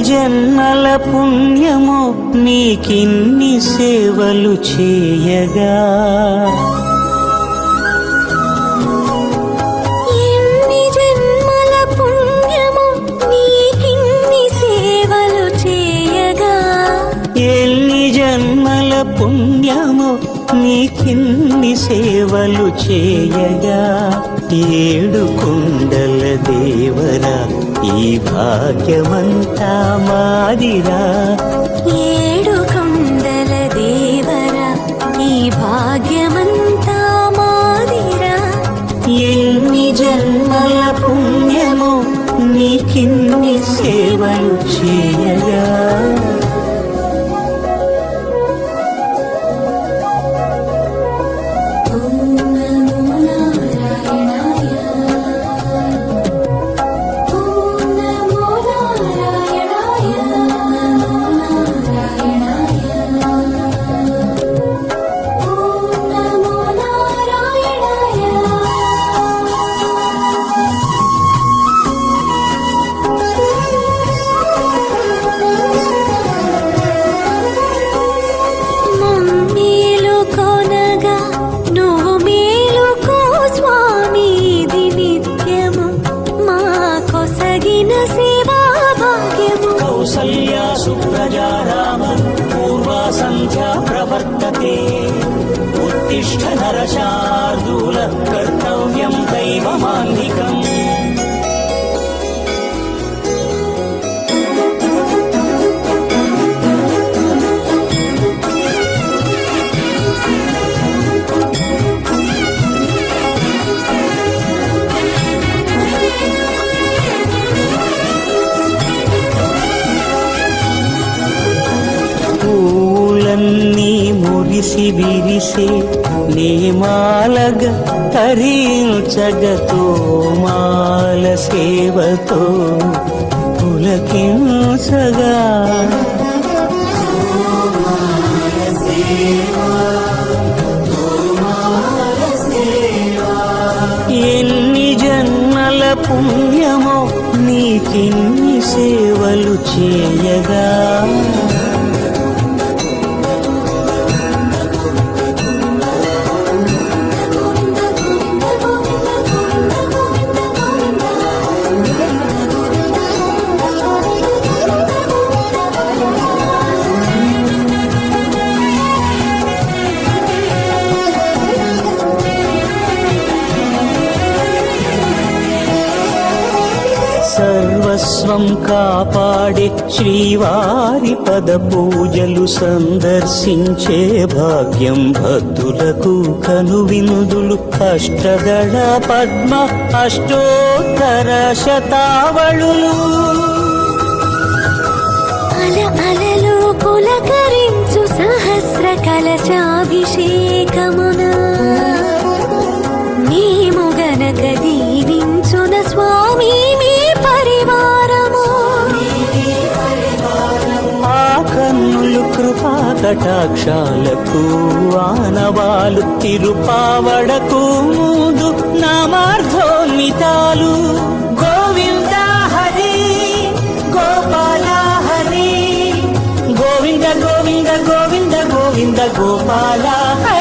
జన్మల పుణ్యము నీకిన్ని సేవలు చేయగా, ఎన్ని జన్మల పుణ్యము నీకిన్ని సేవలు చేయగా, ఎన్ని జన్మల పుణ్యము నీకిన్ని సేవలు చేయగా, ఏడు కొండల దేవరా ఈ భాగ్యమంతా మాదిరా, ఏడు కొండల దేవరా ఈ భాగ్యమంతా మాదిరా, ఎన్ని జన్మల పుణ్యము నీకిన్ని సేవలు చేయగా. కౌసల్యా సుప్రజా రామ పూర్వా సంధ్యా ప్రవర్తతే, ఉత్తిష్ఠ నరశార్దూల కర్తవ్యం దైవమాన్నికం. పూలన్నీ మురిసి విరిసే నేమాలగ తరించగతో మాల సేవతో పులకించగా, ఎన్ని జన్మల పుణ్యమో నీకిన్ని సేవలు చేయగా, సర్వస్వం కాపాడే శ్రీవారి పద పూజలు సందర్శించే భాగ్యం భక్తులకు కనువినుదులు, అష్టదళ పద్మ అష్టోత్తర శతావళులు, అల అలలు పులకరించు సహస్ర కలశాభిషేకమున మేము గనక దీవించున స్వామి మీ పరివారము, ఆ కన్నులు కృపా కటాక్షాలకు ఆనవాలు, తిరుపావడకు మూదు నామార్థోన్మితాలు. గోవింద హరి గోపాల హరి, గోవింద గోవింద గోవింద గోవింద గోపాల హరి.